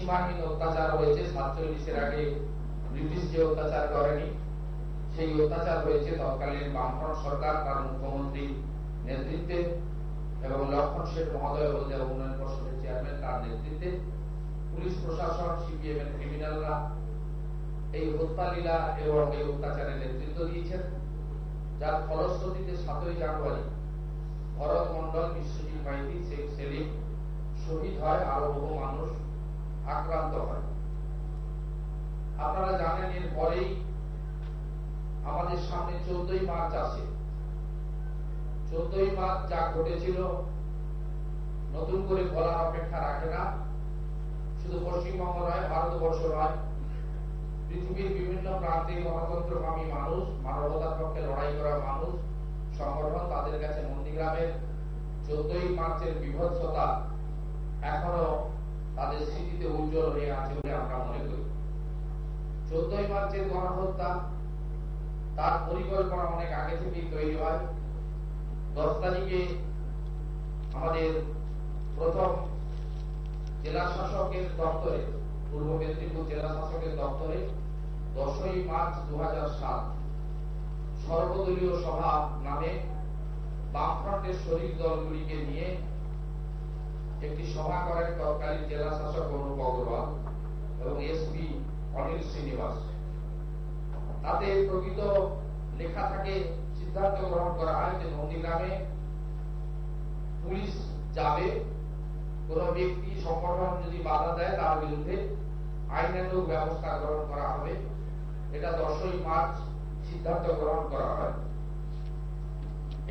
সীমাহীন অত্যাচার হয়েছে। 47-এর আগে ব্রিটিশ যে অত্যাচার করেনি সেই অত্যাচার হয়েছে তৎকালীন বামফ্রন্ট সরকার, তার মুখ্যমন্ত্রী নেতৃত্বে এবং লক্ষণ শেঠ মহোদয় হলদিয়া উন্নয়ন পর্ষদের চেয়ারম্যান, তার নেতৃত্বে পুলিশ প্রশাসন, সিপিএম এর ক্রিমিনালরা এই হত্যালীলা এবং এই অত্যাচারের নেতৃত্ব দিয়েছেন, যার ফলশ্রুতিতে 7ই জানুয়ারি ভরত মন্ডল, বিশ্বজিৎ মাইতি, শেখ সেলিম শহীদ হয়, আরো বহু মানুষ আক্রান্ত হয়। আপনারা জানেন এর পরেই আমাদের সামনে 14ই মার্চ আসে। 14ই মার্চ যা ঘটেছিল নতুন করে বলার অপেক্ষা রাখে না। শুধু পশ্চিমবঙ্গ নয়, ভারতবর্ষ নয়, পৃথিবীর বিভিন্ন প্রান্তে গণতন্ত্রকামী মানুষ, মানবতার পক্ষে লড়াই করা মানুষ, সংগঠন, তাদের কাছে নন্দীগ্রামের 14ই মার্চের বিভৎসতা এখনো তাদের স্মৃতিতে উজ্জ্বল হয়ে আছে বলে আমরা মনে করি। 14ই মার্চের গণহত্যা, তার পরিকল্পনা অনেক আগে থেকেই তৈরি হয়। 10 তারিখে আমাদের প্রথম জেলা শাসকের দপ্তরে, পূর্ব মেদিনীপুর জেলা শাসকের দপ্তরে 10ই মার্চ 2007 সর্বদলীয় সভা নামে বামফ্রন্টের শরিক দলগুলিকে নিয়ে একটি সভা করেন তৎকালীন জেলা শাসক অনুপ অগ্রওয়াল এবং এসপি অনিল শ্রীনিবাস। তাতে প্রকৃত লেখা থাকে, সিদ্ধান্ত গ্রহণ করা হয় যে নন্দীগ্রামে পুলিশ যাবে, কোন ব্যক্তি সংগঠন যদি বাধা দেয় তার বিরুদ্ধে আইনানুগ ব্যবস্থা গ্রহণ করা হবে। এটা 10ই মার্চ সিদ্ধান্ত গ্রহণ করা হয়।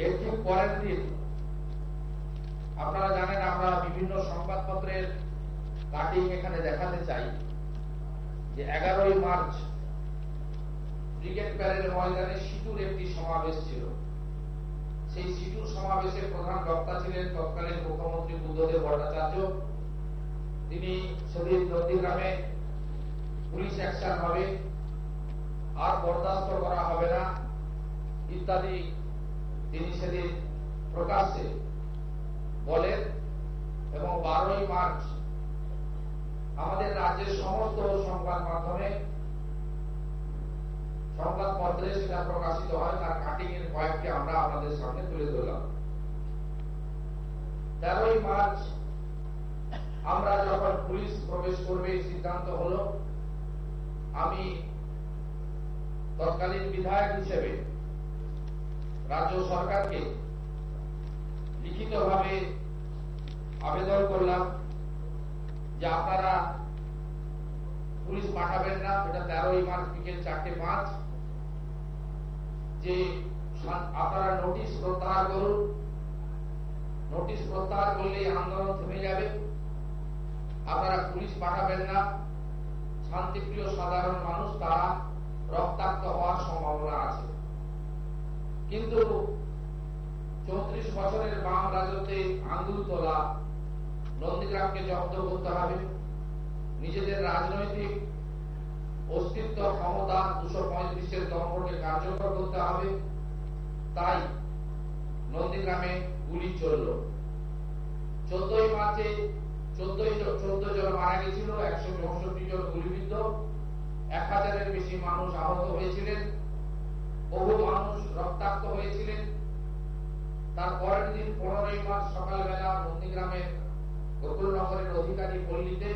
এর ঠিক পরের দিন আপনারা জানেন, আমরা বিভিন্ন সংবাদপত্রের কাটিং এখানে দেখাতে চাই যে 11ই মার্চ ব্রিগেড প্যারেড ময়দানে সিটুর একটি সমাবেশ ছিল। সেই সিটুর সমাবেশে প্রধান বক্তা ছিলেন তৎকালীন মুখ্যমন্ত্রী বুদ্ধদেব ভট্টাচার্য। তিনি সেদিন নন্দীগ্রামে পুলিশ অ্যাকশন হবে, আর বরদাস্ত করা হবে না ইত্যাদি তিনি সেদিন প্রকাশ্যে বলেন। এবং 12ই মার্চ আমাদের রাজ্যের সমস্ত সংবাদপত্রে সেটা প্রকাশিত হয়। তার কাটিং এর কয়েকটি আমরা আপনাদের সামনে তুলে ধরলাম। 13ই মার্চ আমরা যখন পুলিশ প্রবেশ করবে সিদ্ধান্ত হল, আমি তৎকালীন বিধায়ক হিসেবে রাজ্য সরকারকে লিখিতভাবে আবেদন করলাম যে আপনারা পুলিশ পাঠাবেন না। এটা 13ই মার্চ বিকেল 4:05, যে আপনারা নোটিশ প্রত্যাহার করুন। নোটিশ প্রত্যাহার করলেই আন্দোলন থেমে যাবে। আপনারা পুলিশ পাঠাবেন না, শান্তিপ্রিয় সাধারণ মানুষ তারা রক্তাক্ত হওয়ার সম্ভাবনা আছে। কিন্তু 34 বছরের বাম রাজত্বে আঙ্গুল তোলা নন্দীগ্রামকে জব্দ করতে হবে, নিজেদের রাজনৈতিক অস্তিত্ব, ক্ষমতা 235-এর দম্ভকে কার্যকর করতে হবে। তাই নন্দীগ্রামে গুলি চলল। 14ই মার্চে 14 জন মারা গেছিল, 164 জন গুলিবিদ্ধ, 1000-এর বেশি মানুষ আহত হয়েছিলেন, বহু মানুষ রক্তাক্ত হয়েছিলেন। তার পরের দিন 15ই মার্চ সকালবেলা নন্দীগ্রামের গোকুলনগরের অধিকারী পল্লীতে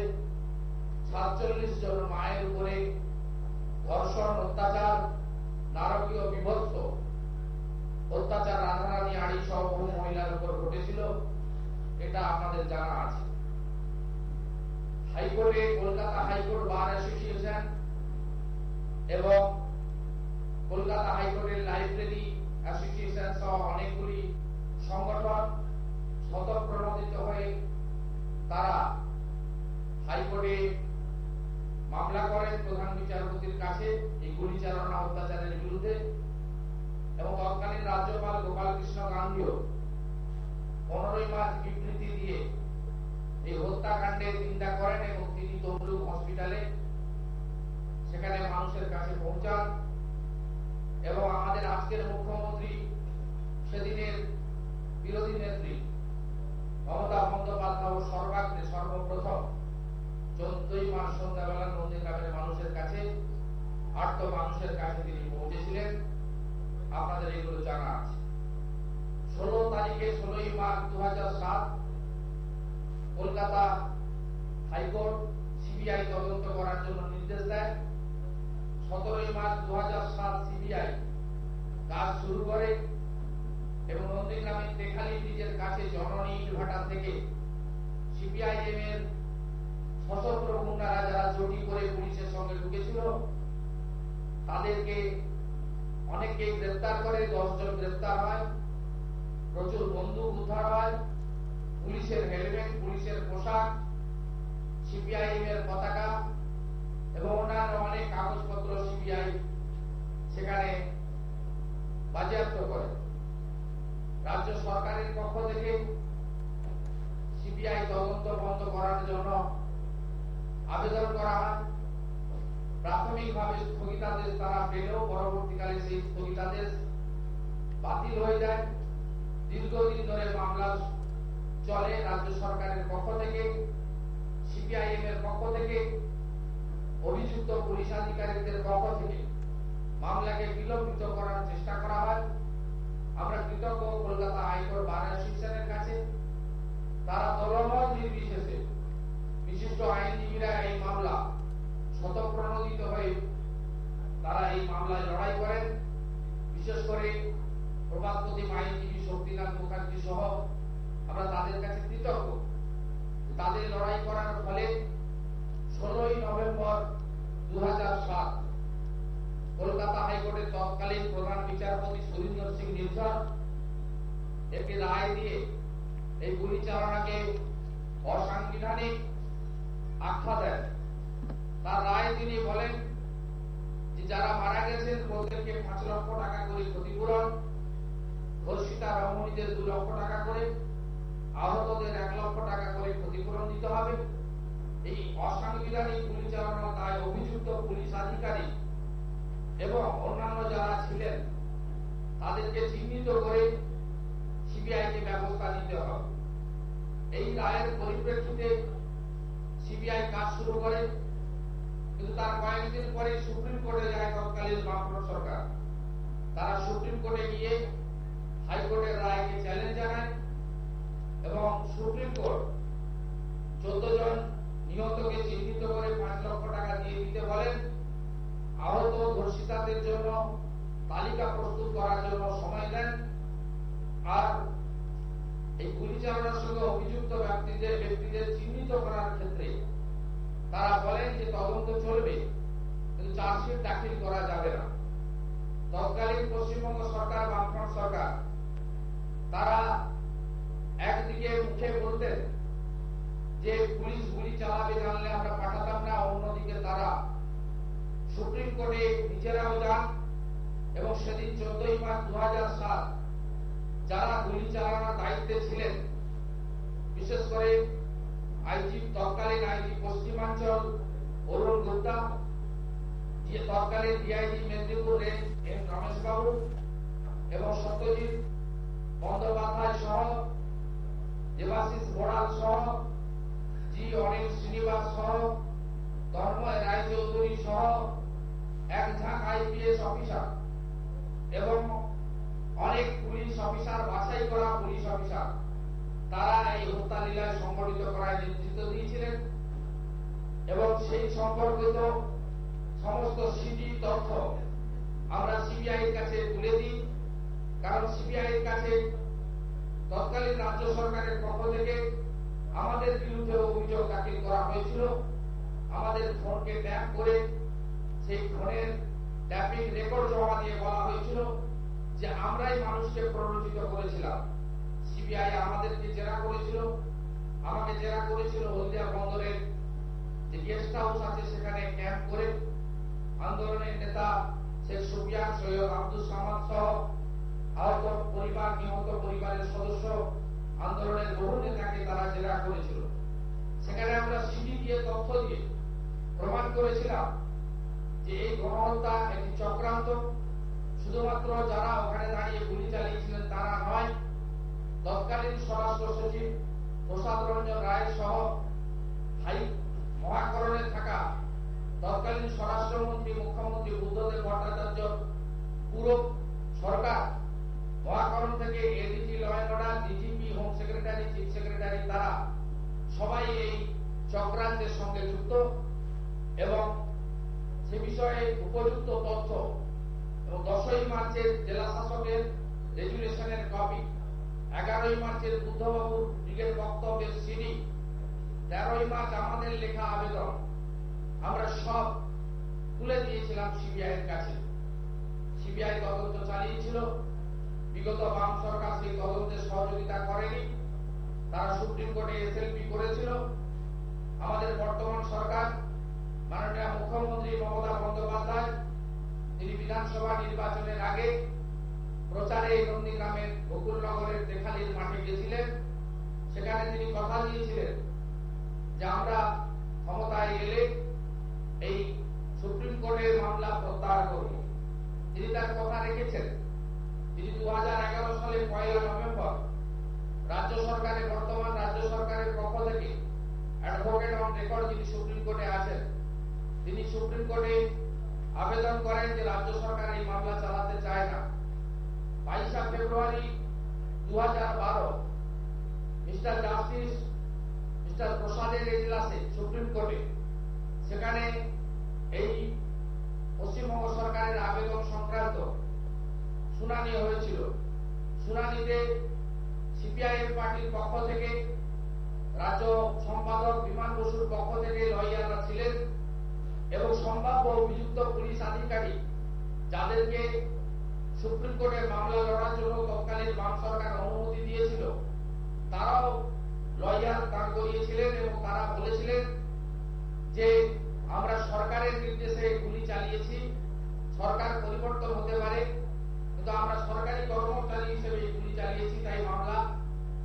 47 জন মায়ের উপরে ধর্ষণ, অত্যাচার, নারকীয় বিভৎস অত্যাচার রাধারানী আড়ি সহ বহু মহিলার উপর ঘটেছিল। এটা আপনাদের জানা আছে। হাইকোর্টে কলকাতা হাইকোর্ট বার অ্যাসোসিয়েশন এবং কলকাতা হাইকোর্টের লাইব্রেরি অ্যাসোসিয়েশন সহ অনেকগুলি সংগঠন স্বতঃপ্রণোদিত হয়ে তারা হাইকোর্টে মামলা করেন প্রধান বিচারপতির কাছে এই গুলিচালনা অত্যাচারের বিরুদ্ধে। এবং তৎকালীন রাজ্যপাল গোপাল কৃষ্ণ গান্ধীও 15ই মার্চ বিবৃতি দিয়ে এই হত্যাকাণ্ডের নিন্দা করেন এবং তিনি তমলুক হসপিটালে সেখানে মানুষের কাছে পৌঁছান। এবং আমাদের আজকের মুখ্যমন্ত্রী, সেদিনের বিরোধী নেত্রী মমতা বন্দ্যোপাধ্যায় সর্বাগ্রে সর্বপ্রথম 14ই রহমান সন্ধ্যাবেলা নন্দীগ্রামের মানুষের কাছে, আর্ত মানুষের কাছে তিনি পৌঁছেছিলেন। আপনাদের এগুলো জানা আছে। 16 তারিখে 16ই মার্চ 2007 কলকাতা হাইকোর্ট সিবিআই তদন্ত করার জন্য নির্দেশ দেয়। 17ই মার্চ 2007 সিবিআই কাজ শুরু করে এবং নন্দীগ্রামের তেখালি ব্রিজের কাছে জননী ইটভাটা থেকে সিপিআইএম এর সশস্ত্র গুন্ডারা যারা জড়ি করে পুলিশের সঙ্গে ঢুকেছিল তাদেরকে অনেককে গ্রেফতার করে, 10 জন গ্রেফতার হয়, প্রচুর বন্দুক উদ্ধার হয়, পুলিশের হেলমেট, পুলিশের পোশাক, সিপিআইএম এর পতাকা এবং অন্যান্য অনেক কাগজপত্র সিবিআই সেখানে বাজেয়াপ্ত করে। রাজ্য সরকারের পক্ষ থেকে সিবিআই তদন্ত বন্ধ করার জন্য আবেদন করা হয়। প্রাথমিকভাবে স্থগিতাদেশ তারা পেলেও পরবর্তীকালে সেই স্থগিতাদেশ বাতিল হয়ে যায়। দীর্ঘদিন ধরে মামলা চলে। রাজ্য সরকারের পক্ষ থেকে, সিপিআইএম এর পক্ষ থেকে, অভিযুক্ত পুলিশ আধিকারিকদের পক্ষ থেকে মামলাকে বিলম্বিত করার চেষ্টা করা হয়। আমরা কৃতজ্ঞ কলকাতা হাইকোর্ট বার অ্যাসোসিয়েশনের কাছে। তারা দলমত নির্বিশেষে বিশিষ্ট আইনজীবীরা এই মামলা স্বতঃপ্রণোদিত হয়ে তারা এই মামলায় লড়াই করেন। বিশেষ করে প্রভাতপতি আইনজীবী শক্তিনাথ মুখার্জি সহ আমরা তাদের কাছে কৃতজ্ঞ। তাদের লড়াই করার ফলে 16ই নভেম্বর 2007 কলকাতা হাইকোর্টের তৎকালীন প্রধান বিচারপতি সুরিন্দর সিং নির্ঝর একটি রায় দিয়ে এই গুলিচালনাকে অসাংবিধানিক আখ্যা দেন। তার রায় তিনি বলেন যে যারা মারা গেছেন প্রত্যেককে 5 লক্ষ টাকা করে ক্ষতিপূরণ, ধর্ষিতা রমণীদের 2 লক্ষ টাকা করে, আহতদের 1 লক্ষ টাকা করে ক্ষতিপূরণ দিতে হবে। এই অসাংবিধানিক গুলি চালানোর দায় অভিযুক্ত পুলিশ আধিকারিক এবং অন্যান্য যারা ছিলেন তাদেরকে চিহ্নিত করে সিবিআইকে ব্যবস্থা নিতে হবে। এই রায়ের পরিপ্রেক্ষিতে সিবিআই কাজ শুরু করে, কিন্তু তার কয়েকদিন পরে সুপ্রিম কোর্টে যায় তৎকালীন বামফ্রন্ট সরকার। তারা সুপ্রিম কোর্টে গিয়ে হাইকোর্টের রায়কে চ্যালেঞ্জ জানায় এবং সুপ্রিম কোর্ট 14 জন নিহতকে চিহ্নিত করে 5 লক্ষ টাকা দিয়ে দিতে বলেন। আহত ধর্ষিতাদের জন্য তালিকা প্রস্তুত করার জন্য সময় দেন। আর এই গুলি চালানোর সঙ্গে অভিযুক্ত ব্যক্তিদের চিহ্নিত করার ক্ষেত্রে তারা বলেন যে তদন্ত চলবে, কিন্তু চার্জশিট দাখিল করা যাবে না। তৎকালীন পশ্চিমবঙ্গ সরকার, বামফ্রন্ট সরকার, তারা একদিকে মুখে বলতেন যে পুলিশ গুলি চালাবে জানলে আমরা পাঠাতাম না, অন্যদিকে তারা সুপ্রিম কোর্টে নিজেরাও যান এবং সেদিন 14ই মার্চ 2007 যারা গুলি চালানোর দায়িত্বে ছিলেন, বিশেষ করে তৎকালীন আইজি পশ্চিমাঞ্চল অরুণ গুপ্তা, তৎকালীন DIG Medinipur range M Ramesh Babu এবং সত্যজিৎ বন্দ্যোপাধ্যায় সহ, দেবাশিস বড়াল সহ, জি অনিল শ্রীনিবাস সহ, তন্ময় রায়চৌধুরী সহ এক ঝাঁক আইপিএস অফিসার এবং অনেক পুলিশ অফিসার, বাছাই করা পুলিশ অফিসার, তারা এই হত্যা লীলায় সংগঠিত করায় নেতৃত্ব দিয়েছিলেন এবং সেই সম্পর্কিত সমস্ত সিডি তথ্য আমরা সিবিআইয়ের কাছে তুলে দিই। কারণ সিবিআইয়ের কাছে তৎকালীন রাজ্য সরকারের পক্ষ থেকে আমাদের বিরুদ্ধে অভিযোগ দাখিল করা হয়েছিল। আমাদের ফোনকে ট্যাপ করে সেই ফোনের ট্যাপিং রেকর্ড জমা দিয়ে বলা হয়েছিল যে আমরাই মানুষকে প্ররোচিত করেছিলাম। সিবিআই আমাদেরকে জেরা করেছিল, আমাকে জেরা করেছিল হলদিয়া বন্দরের যে গেস্ট হাউস আছে সেখানে ক্যাম্প করে। আন্দোলনের নেতা শেখ সুফিয়ান, সৈয়দ আব্দুল সামাদ সহ আহত পরিবার, নিহত পরিবারের সদস্য, আন্দোলনের বহু নেতাকে তারা জেরা করেছিল। সেখানে আমরা সিডি দিয়ে, তথ্য দিয়ে প্রমাণ করেছিলাম যে এই গণহত্যা একটি চক্রান্ত। শুধুমাত্র যারা ওখানে দাঁড়িয়ে গুলি চালিয়েছিলেন তারা নয়, তৎকালীন স্বরাষ্ট্র সচিব প্রসাদ রঞ্জন রায় সহ মহাকরণে থাকা তৎকালীন স্বরাষ্ট্রমন্ত্রী মুখ্যমন্ত্রী বুদ্ধদেব ভট্টাচার্য পুরো সরকার মহাকরণ থেকে ADG law and order, DGP, home secretary, chief secretary, তারা সবাই এই চক্রান্তের সঙ্গে যুক্ত এবং সে বিষয়ে উপযুক্ত তথ্য এবং 10ই মার্চের জেলা শাসকের রেজুলেশনের কপি, 11ই মার্চের বুদ্ধবাবুর দিকের বক্তব্যের সিডি, 13ই মার্চ আমাদের লেখা আবেদন আমরা সব তুলে দিয়েছিলাম সিবিআইয়ের কাছে। সিবিআই তদন্ত চালিয়েছিল। বিগত বাম সরকার সেই তদন্তে সহযোগিতা করেনি, তারা সুপ্রিম কোর্টে এসএলপি করেছিল। আমাদের বর্তমান সরকার মাননীয় মুখ্যমন্ত্রী মমতা বন্দ্যোপাধ্যায় তিনি বিধানসভা নির্বাচনের আগে প্রচারে নন্দীগ্রামের বকুলনগরের দেখালির মাঠে গেছিলেন। সেখানে তিনি কথা দিয়েছিলেন যে আমরা ক্ষমতায় এলে এই সুপ্রিম কোর্টের মামলা প্রত্যাহার করব। তিনি তার কথা রেখেছেন। তিনি 2011 সালে 1 নভেম্বর রাজ্য সরকারের বর্তমান রাজ্য সরকারের পক্ষ থেকে অ্যাডভোকেট অন রেকর্ড যিনি সুপ্রিম কোর্টে আছেন, তিনি সুপ্রিম কোর্টে আবেদন করেন যে রাজ্য সরকার এই মামলা চালাতে চায় না। 22 ফেব্রুয়ারি 2012 মিস্টার জাস্টিস মিস্টার প্রসাদের এজলাসে সুপ্রিম কোর্টে সেখানে এই পশ্চিমবঙ্গ সরকারের আবেদন সংক্রান্ত শুনানি হয়েছিল। শুনানিতে সিপিআইএম পার্টির পক্ষ থেকে রাজ্য সম্পাদক বিমান বসুর পক্ষ থেকে লয়াররা ছিলেন এবং সম্ভাব্য অভিযুক্ত পুলিশ আধিকারিক যাদেরকে সুপ্রিম কোর্টে মামলা লড়ার জন্য তৎকালীন বাম সরকার অনুমতি দিয়েছিল তারাও লয়ার দাঁড় করিয়েছিলেন এবং তারা বলেছিলেন যে আমরা সরকারের নির্দেশে গুলি চালিয়েছি, সরকার পরিবর্তন হতে পারে কিন্তু আমরা সরকারি কর্মচারী হিসেবে গুলি চালিয়েছি, তাই মামলা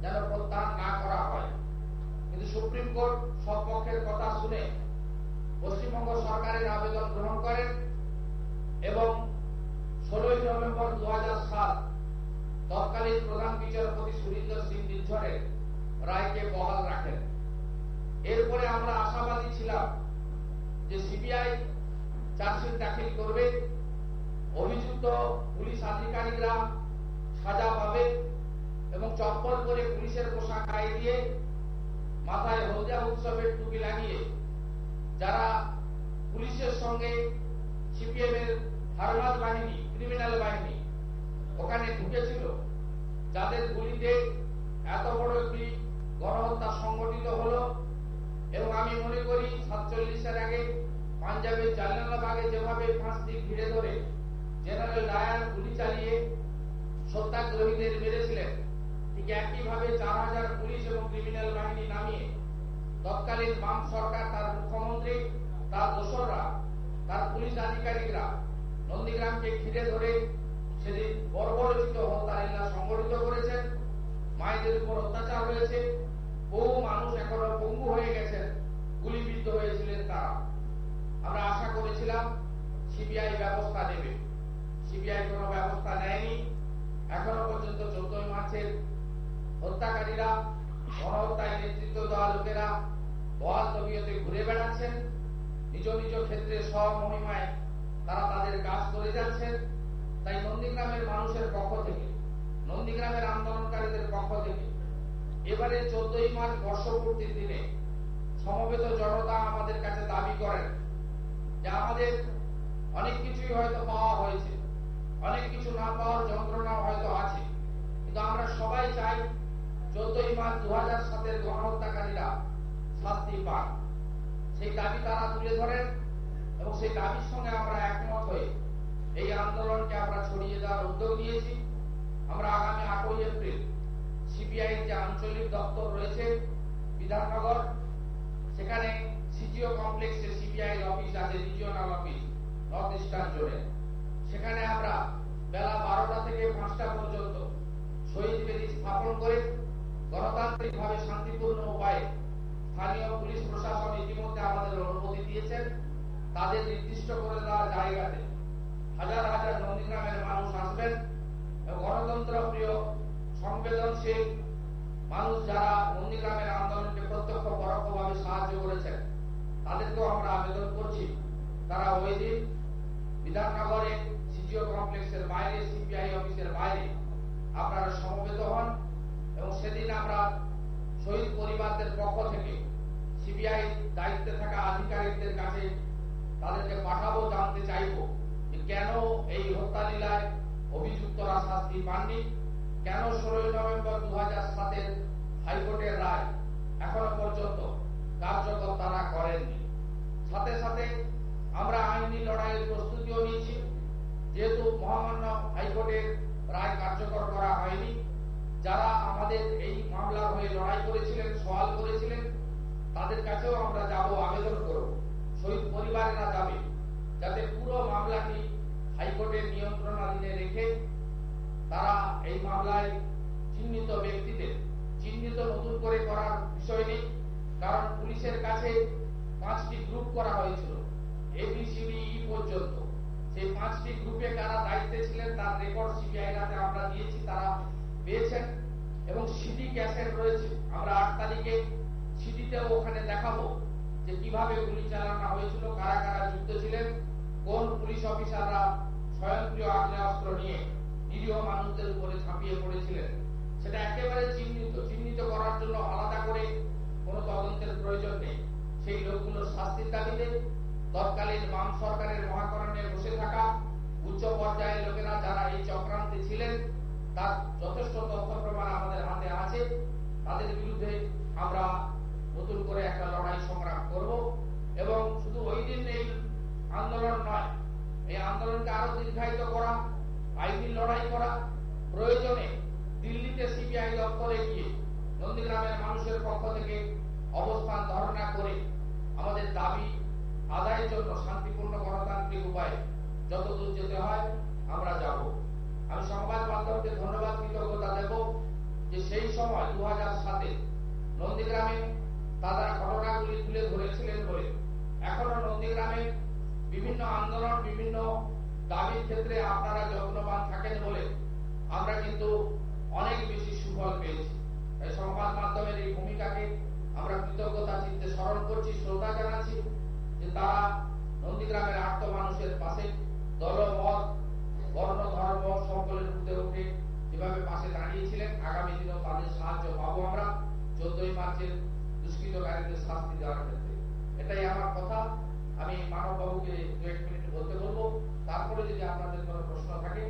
যেন প্রত্যাহার না করা হয়। কিন্তু সুপ্রিম কোর্ট সব পক্ষের কথা শুনে পশ্চিমবঙ্গ সরকারের আবেদন গ্রহণ করেন এবং 16 নভেম্বর 2007 তৎকালীন প্রধান বিচারপতি সুরিন্দর সিং নির্ঝরের রায়কে বহাল রাখেন। এরপরে আমরা আশাবাদী ছিলাম যে সিবিআই চার্জশিট দাখিল করবে, অভিযুক্ত পুলিশ আধিকারিকরা সাজা পাবে এবং চপ্পল করে পুলিশের পোশাক গায়ে দিয়ে মাথায় হলদিয়া উৎসবের টুপি লাগিয়ে যারা পুলিশের সঙ্গে সিপিএম এর হারমাদ বাহিনী, ক্রিমিনাল বাহিনী ওখানে ঢুকেছিল, যাদের গুলিতে এত বড় একটি গণহত্যা সংগঠিত হলো। এবং আমি মনে করি 47-এর আগে পাঞ্জাবের জালিয়ানওয়ালাবাগে যেভাবে 5 দিক ঘিরে ধরে জেনারেল ডায়ার গুলি চালিয়ে সত্যাগ্রহীদের মেরেছিলেন, ঠিক একইভাবে 4000 পুলিশ এবং ক্রিমিনাল বাহিনী নামিয়ে তৎকালীন বাম সরকার, তার মুখ্যমন্ত্রী, তার দোসররা, তার পুলিশ আধিকারিকরা নন্দীগ্রামকে ঘিরে ধরে সেদিন বর্বরচিত হত্যালীলা সংগঠিত করেছেন। মায়েদের উপর অত্যাচার হয়েছে, বহু মানুষ এখনো পঙ্গু হয়ে গেছেন, গুলিবিদ্ধ হয়েছিলেন তারা। আমরা আশা করেছিলাম সিবিআই ব্যবস্থা নেবে, সিবিআই কোনো ব্যবস্থা নেয়নি। এখনো পর্যন্ত 14 মার্চের হত্যাকারীরা, গণহত্যায় নেতৃত্ব দেওয়া লোকেরা বহাল তবিয়তে ঘুরে বেড়াচ্ছেন, নিজ নিজ ক্ষেত্রে স্বমহিমায় তারা তাদের কাজ করে যাচ্ছেন। তাই নন্দীগ্রামের মানুষের পক্ষ থেকে, নন্দীগ্রামের আন্দোলনকারীদের পক্ষ থেকে এবারে 14 মার্চ বর্ষপূর্তির দিনে সমবেত জনতা আমাদের কাছে দাবি করেন যে আমাদের অনেক কিছুই হয়তো পাওয়া হয়েছে, অনেক কিছু না পাওয়ার যন্ত্রণা হয়তো আছে, কিন্তু আমরা সবাই চাই 14 মার্চ 2007-এর গণহত্যাকারীরা শাস্তি পান। সেই দাবি তারা তুলে ধরেন এবং সেই দাবির সঙ্গে আমরা একমত হয়ে এই আন্দোলনকে আমরা ছড়িয়ে দেওয়ার উদ্যোগ নিয়েছি। আমরা আগামী 8 এপ্রিল সিবিআই যে আঞ্চলিক দপ্তর রয়েছে বিধাননগর, সেখানে সিজিও কমপ্লেক্সে সিবিআই অফিস আছে, রিজিওনাল অফিস নর্থ ইস্টার্ন জোনে, সেখানে আমরা বেলা 12টা থেকে 5টা পর্যন্ত শহীদ বেদি স্থাপন করে গণতান্ত্রিকভাবে শান্তিপূর্ণ উপায়ে স্থানীয় পুলিশ প্রশাসন ইতিমধ্যে আমাদের অনুমতি দিয়েছেন, তাদের নির্দিষ্ট করে দেওয়া জায়গাতে হাজার হাজার নন্দীগ্রামের মানুষ আসবেন এবং গণতন্ত্র প্রিয় সংবেদনশীল মানুষ যারা নন্দীগ্রামের আন্দোলনকে প্রত্যক্ষ পরোক্ষভাবে সাহায্য করেছেন তাদেরকেও আমরা আবেদন করছি তারা ওই দিন বিধাননগরে সিজিও কমপ্লেক্সের বাইরে, সিপিআই অফিসের বাইরে আপনারা সমবেত হন এবং সেদিন আমরা শহীদ পরিবারদের পক্ষ থেকে সিবিআই দায়িত্বে থাকা আধিকারিকদের কাছে তাদেরকে পাঠাবো, জানতে চাইব যে কেন এই হত্যা লীলায় অভিযুক্তরা শাস্তি পাননি, কেন 16 নভেম্বর 2007 হাইকোর্টের রায় এখনো পর্যন্ত কার্যকর তারা করেননি। সাথে সাথে আমরা আইনি লড়াইয়ের প্রস্তুতিও নিয়েছি। যেহেতু মহামান্য হাইকোর্টের রায় কার্যকর করা হয়নি, যারা আমাদের এই মামলার হয়ে লড়াই করেছিলেন, সওয়াল করেছিলেন, তাদের কাছেও আমরা যাব, আবেদন করব, শহীদ পরিবারেরা যাবে, যাতে পুরো মামলাটি হাইকোর্টের নিয়ন্ত্রণাধীনে রেখে তারা এই মামলায় চিহ্নিত ব্যক্তিদের চিহ্নিত নতুন করে করার বিষয় নেই। কারণ পুলিশের কাছে 5টি গ্রুপ করা হয়েছিল, ABCDE পর্যন্ত। সেই 5টি গ্রুপে কারা দায়িত্বে ছিলেন তার রেকর্ড সিবিআই রাতে আমরা দিয়েছি, তারা পেয়েছেন এবং সিডি ক্যাসেট রয়েছে। আমরা 8 তারিখে সিডিতেও ওখানে দেখাবো যে কিভাবে গুলি চালানো হয়েছিল, কারা কারা যুক্ত ছিলেন, কোন পুলিশ অফিসাররা স্বয়ংক্রিয় আগ্নেয়াস্ত্র নিয়ে নিরীহ মানুষদের উপরে ঝাঁপিয়ে পড়েছিলেন। সেটা একেবারে চিহ্নিত করার জন্য আলাদা করে কোনো তদন্তের প্রয়োজন নেই। সেই লোকগুলোর শাস্তির দাবিতে তৎকালীন বাম সরকারের মহাকরণে বসে থাকা উচ্চ পর্যায়ের লোকেরা যারা এই চক্রান্তে ছিলেন তার যথেষ্ট তথ্য প্রমাণ আমাদের হাতে আছে। তাদের বিরুদ্ধে আমরা নতুন করে একটা লড়াই সংগ্রাম করব এবং শুধু ওই দিন এই আন্দোলন নয়, এই আন্দোলনকে আরো দীর্ঘায়িত করা, আইনি লড়াই করা, প্রয়োজনে দিল্লিতে সিবিআই দপ্তরে গিয়ে নন্দীগ্রামের মানুষের পক্ষ থেকে অবস্থান ধর্ণা করে আমাদের দাবি আদায়ের জন্য শান্তিপূর্ণ গণতান্ত্রিক উপায়ে যতদূর যেতে হয় আমরা যাব। আমি সংবাদ মাধ্যমকে ধন্যবাদ, কৃতজ্ঞতা দেব যে সেই সময় 2007 নন্দীগ্রামে তারা ঘটনাগুলি তুলে ধরেছিলেন বলে এখনো নন্দীগ্রামে বিভিন্ন আন্দোলন, বিভিন্ন দাবির ক্ষেত্রে আপনারা যত্নবান থাকেন বলে আমরা কিন্তু অনেক বেশি সুফল পেয়েছি। তাই সংবাদ মাধ্যমের এই ভূমিকাকে আমরা কৃতজ্ঞতা চিত্তে স্মরণ করছি, শ্রদ্ধা জানাচ্ছি যে তারা নন্দীগ্রামের আর্ত মানুষের পাশে দলমত, বর্ণ, ধর্ম সকলের ঊর্ধ্বে উঠে যেভাবে পাশে দাঁড়িয়েছিলেন, আগামী দিনেও তাদের সাহায্য পাবো আমরা 14 মার্চের দুষ্কৃতকারীদের শাস্তি দেওয়ার ক্ষেত্রে। এটাই আমার কথা। আমি মানব বাবুকে 2 মিনিট বলতে বলবো, তারপরে যদি আপনাদের কোনো প্রশ্ন থাকে।